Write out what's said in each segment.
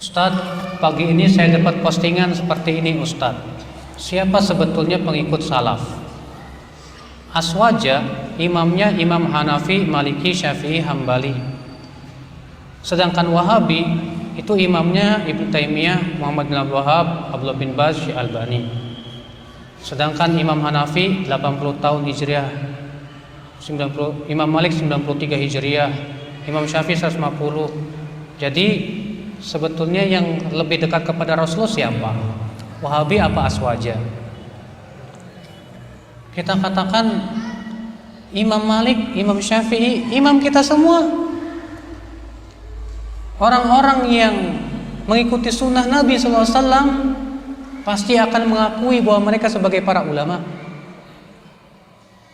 Ustadz, pagi ini saya dapat postingan seperti ini Ustadz. Siapa sebetulnya pengikut salaf? Aswaja, imamnya Imam Hanafi, Maliki, Syafi'i, Hambali. Sedangkan Wahabi, itu imamnya Ibnu Taimiyah, Muhammad bin Abdul Wahab, Abdullah bin Baz, Syekh Albani. Sedangkan Imam Hanafi 80 tahun Hijriah, Imam Malik 93 Hijriah, Imam Syafi'i 150. Jadi sebetulnya yang lebih dekat kepada Rasulullah siapa? Wahabi apa Aswaja? Kita katakan Imam Malik, Imam Syafi'i, imam kita semua. Orang-orang yang mengikuti sunnah Nabi SAW pasti akan mengakui bahwa mereka sebagai para ulama.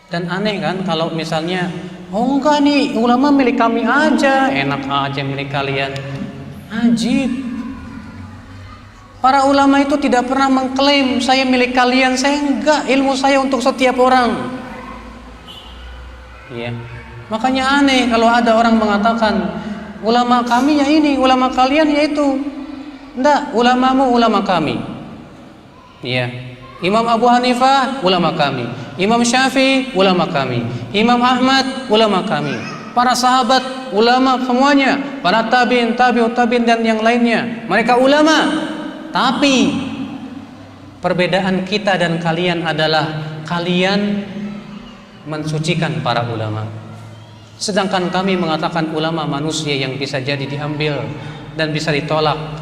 Dan aneh kan kalau misalnya, oh enggak nih ulama milik kami aja, enak aja milik kalian. Ajib. Para ulama itu tidak pernah mengklaim saya milik kalian, saya enggak, ilmu saya untuk setiap orang. Iya. Makanya aneh kalau ada orang mengatakan ulama kami ya ini, ulama kalian ya itu. Enggak, ulamamu ulama kami. Iya. Imam Abu Hanifah ulama kami, Imam Syafi'i ulama kami, Imam Ahmad ulama kami. Para sahabat ulama semuanya, para tabi'in, tabi'ut tabi'in dan yang lainnya, mereka ulama. Tapi perbedaan kita dan kalian adalah kalian mensucikan para ulama, sedangkan kami mengatakan ulama manusia yang bisa jadi diambil dan bisa ditolak.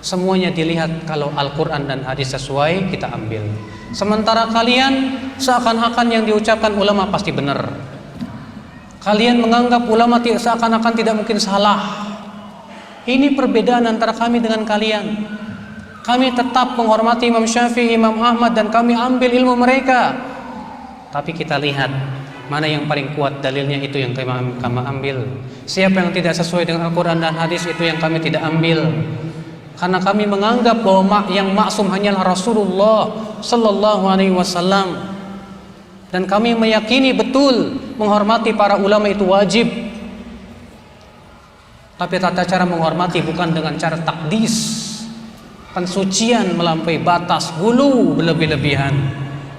Semuanya dilihat kalau Al-Quran dan hadis sesuai kita ambil. Sementara kalian seakan-akan yang diucapkan ulama pasti benar. Kalian menganggap ulama seakan-akan tidak mungkin salah. Ini perbedaan antara kami dengan kalian. Kami tetap menghormati Imam Syafi'i, Imam Ahmad, dan kami ambil ilmu mereka. Tapi kita lihat mana yang paling kuat dalilnya, itu yang kami ambil. Siapa yang tidak sesuai dengan Al-Quran dan hadis, itu yang kami tidak ambil. Karena kami menganggap bahwa yang maksum hanyalah Rasulullah Sallallahu Alaihi Wasallam. Dan kami meyakini betul menghormati para ulama itu wajib. Tapi tata cara menghormati bukan dengan cara takdis, pensucian melampaui batas, gulu berlebih-lebihan,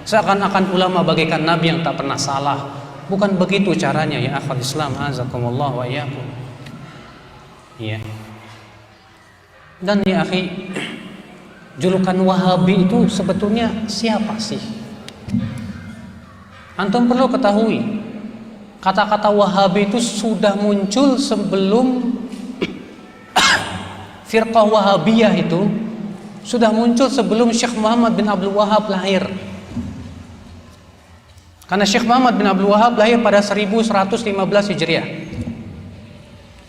seakan-akan ulama bagaikan nabi yang tak pernah salah. Bukan begitu caranya ya akhwat Islam, azakumullah wa iyyakum. Iya. Dan ya akhi, julukan Wahabi itu sebetulnya siapa sih? Antum perlu ketahui, kata-kata Wahabi itu sudah muncul sebelum firqah Wahabiyah itu sudah muncul sebelum Syekh Muhammad bin Abdul Wahab lahir. Karena Syekh Muhammad bin Abdul Wahab lahir pada 1115 Hijriah.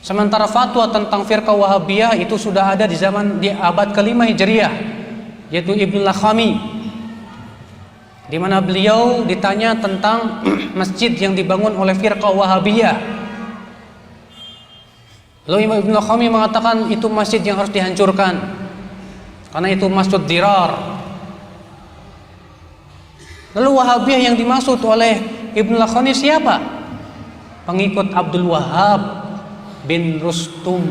Sementara fatwa tentang firqah Wahabiyah itu sudah ada di abad ke-5 Hijriah, yaitu Ibnu Lakhami, di mana beliau ditanya tentang masjid yang dibangun oleh firqah Wahabiyah. Lalu Imam Ibnu Lakhami mengatakan itu masjid yang harus dihancurkan karena itu masjid dirar. Lalu Wahabiyah yang dimaksud oleh Ibnu Lakhami siapa? Pengikut Abdul Wahab bin Rustum.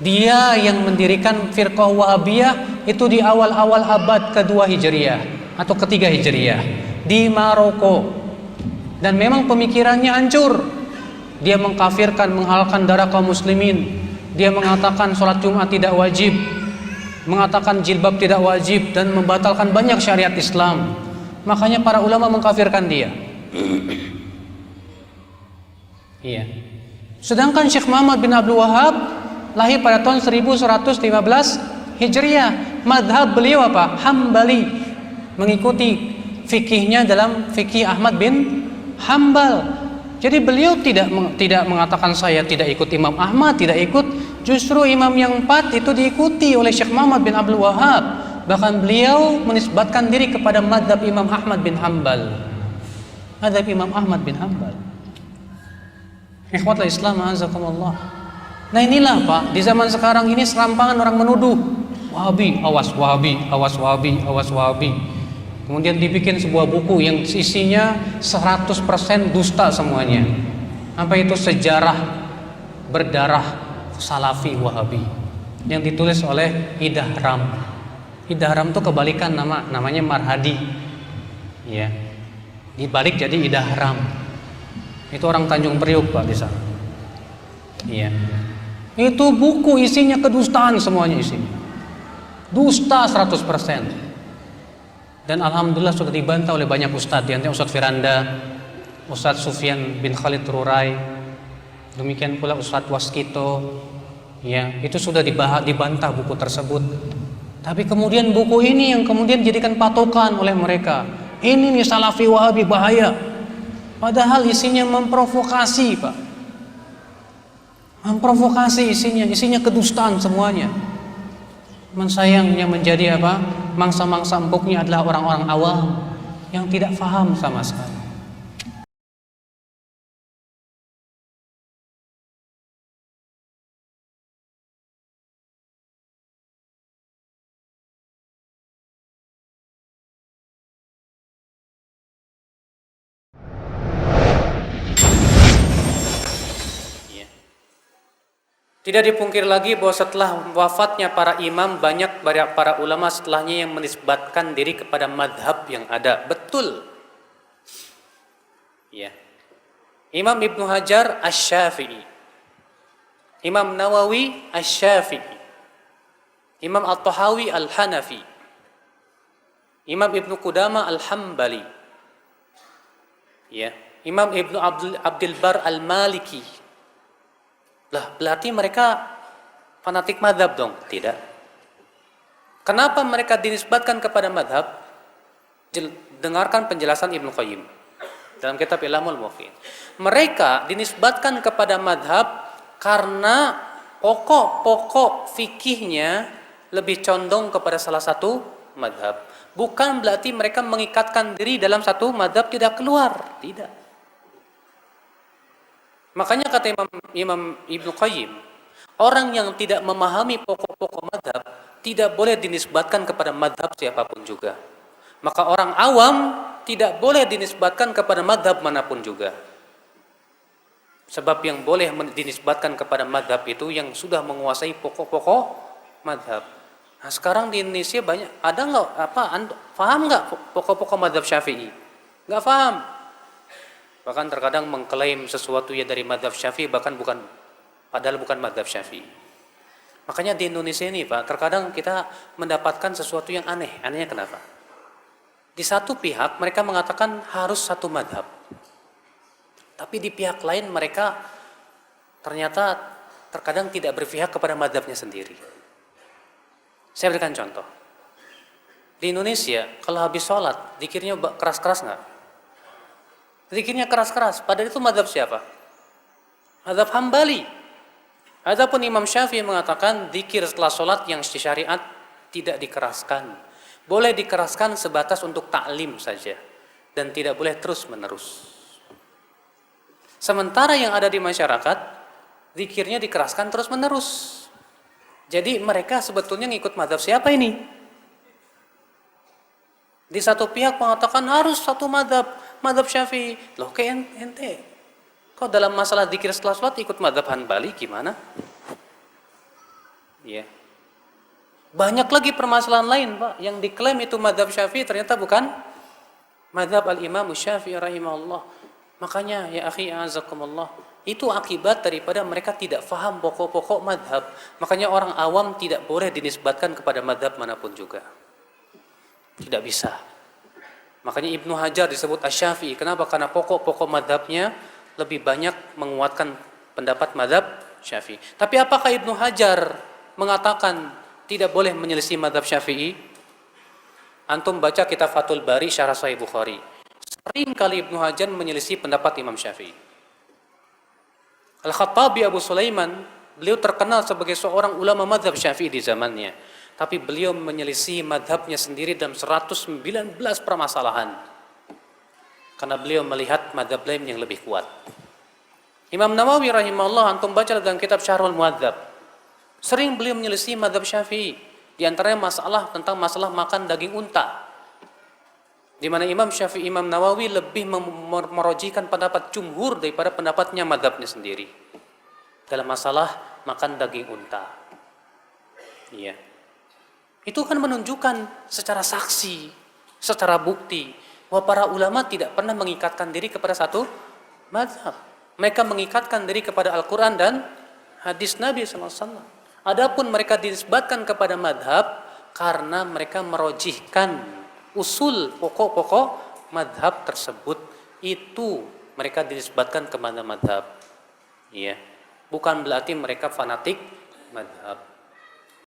Dia yang mendirikan firqah Wahabiyah itu di awal-awal abad kedua Hijriah atau ketiga Hijriah di Maroko. Dan memang pemikirannya hancur. Dia mengkafirkan, menghalalkan darah kaum muslimin. Dia mengatakan sholat Jumat tidak wajib, mengatakan jilbab tidak wajib, dan membatalkan banyak syariat Islam. Makanya para ulama mengkafirkan dia. Iya. Sedangkan Syekh Muhammad bin Abdul Wahab lahir pada tahun 1115 Hijriah. Madhab beliau apa? Hambali. Mengikuti fikihnya dalam fikih Ahmad bin Hambal. Jadi beliau tidak mengatakan saya tidak ikut Imam Ahmad, tidak ikut. Justru imam yang 4 itu diikuti oleh Syekh Muhammad bin Abdul Wahab. Bahkan beliau menisbatkan diri kepada madhab Imam Ahmad bin Hambal. Madhab Imam Ahmad bin Hambal. Ikhwatul Islam, azakumullah. Nah inilah Pak, di zaman sekarang ini serampangan orang menuduh Wahabi, awas Wahabi, awas Wahabi, awas Wahabi. Kemudian dibikin sebuah buku yang isinya 100% dusta semuanya. Apa itu? Sejarah berdarah Salafi Wahabi. yang ditulis oleh Idahram. Idahram itu kebalikan namanya Marhadi. Ya. Dibalik jadi Idahram. Itu orang Tanjung Priuk Pak di sana. Iya. Itu buku isinya kedustaan semuanya isinya. Dusta 100%. Dan alhamdulillah sudah dibantah oleh banyak ustadz, diantaranya Ustadz Firanda, Ustadz Sufyan bin Khalid Rurai, demikian pula Ustadz Waskito. Ya, itu sudah dibantah buku tersebut. Tapi kemudian buku ini yang kemudian dijadikan patokan oleh mereka. Ini nih Salafi Wahabi bahaya. Padahal isinya memprovokasi, Pak. Memprovokasi isinya kedustaan semuanya. Sayangnya menjadi apa? Mangsa-mangsa empuknya adalah orang-orang awam yang tidak paham sama sekali. Tidak dipungkir lagi bahwa setelah wafatnya para imam, banyak para ulama setelahnya yang menisbatkan diri kepada madhab yang ada. Betul. Ya. Imam Ibnu Hajar Asy-Syafi'i, Imam Nawawi Asy-Syafi'i, Imam At-Tahawi Al-Hanafi, Imam Ibnu Qudamah Al-Hambali, ya. Imam Ibnu Abdul Bar Al-Maliki. Lah, berarti mereka fanatik madhab dong? Tidak. Kenapa mereka dinisbatkan kepada madhab? Dengarkan penjelasan Ibnu Qayyim dalam kitab Ilamul Muwaqqi'in. Mereka dinisbatkan kepada madhab karena pokok-pokok fikihnya lebih condong kepada salah satu madhab. Bukan berarti mereka mengikatkan diri dalam satu madhab tidak keluar. Tidak. Makanya kata Imam Ibnu Qayyim, orang yang tidak memahami pokok-pokok madhab tidak boleh dinisbatkan kepada madhab siapapun juga. Maka orang awam tidak boleh dinisbatkan kepada madhab manapun juga. Sebab yang boleh dinisbatkan kepada madhab itu yang sudah menguasai pokok-pokok madhab. Nah, sekarang di Indonesia banyak, ada nggak paham nggak pokok-pokok madhab Syafi'i? Nggak paham. Bahkan terkadang mengklaim sesuatu ya dari madhab Syafi'i, padahal bukan madhab Syafi'i. Makanya di Indonesia ini Pak, terkadang kita mendapatkan sesuatu yang aneh. Anehnya kenapa? Di satu pihak mereka mengatakan harus satu madhab, tapi di pihak lain mereka ternyata terkadang tidak berpihak kepada madhabnya sendiri. Saya berikan contoh. Di Indonesia kalau habis sholat zikirnya keras-keras nggak? Zikirnya keras-keras, padahal itu madhab siapa? Madhab Hambali. Adapun Imam Syafi'i mengatakan zikir setelah sholat yang syariat tidak dikeraskan. Boleh dikeraskan sebatas untuk taklim saja dan tidak boleh terus-menerus. Sementara yang ada di masyarakat zikirnya dikeraskan terus-menerus. Jadi mereka sebetulnya ngikut madhab siapa ini? Di satu pihak mengatakan harus satu madhab Syafi'i. Loh kayak ente, kok dalam masalah zikir setelah sholat ikut madhab Hanbali gimana? Ya. Banyak lagi permasalahan lain Pak, yang diklaim itu madhab Syafi'i ternyata bukan madhab al-Imam Syafi'i rahimahullah. Makanya ya akhi azakumullah, itu akibat daripada mereka tidak faham pokok-pokok madhab. Makanya orang awam tidak boleh dinisbatkan kepada madhab manapun juga. Tidak bisa. Makanya Ibnu Hajar disebut Asy-Syafi'i. Kenapa? Karena pokok-pokok madhabnya lebih banyak menguatkan pendapat madhab Syafi'i. Tapi apakah Ibnu Hajar mengatakan tidak boleh menyelisih madhab Syafi'i? Antum baca kitab Fathul Bari Syarah Sahih Bukhari. Sering kali Ibnu Hajar menyelisih pendapat Imam Syafi'i. Al-Khattabi Abu Sulaiman, beliau terkenal sebagai seorang ulama madhab Syafi'i di zamannya. Tapi beliau menyelisih madhabnya sendiri dalam 119 permasalahan. Karena beliau melihat madhab lain yang lebih kuat. Imam Nawawi rahimahullah, antum baca dalam kitab Syarhul Muhadzab. Sering beliau menyelisih madhab Syafi'i. Di antaranya tentang masalah makan daging unta. Di mana Imam Syafi'i, Imam Nawawi lebih merojikan pendapat jumhur daripada pendapatnya madhabnya sendiri. Dalam masalah makan daging unta. Iya. Itu kan menunjukkan secara saksi, secara bukti bahwa para ulama tidak pernah mengikatkan diri kepada satu mazhab. Mereka mengikatkan diri kepada Al-Quran dan hadis Nabi SAW. Adapun mereka dinisbatkan kepada madhab karena mereka merojihkan usul pokok-pokok madhab tersebut. Itu mereka dinisbatkan kepada madhab. Iya. Bukan berarti mereka fanatik madhab.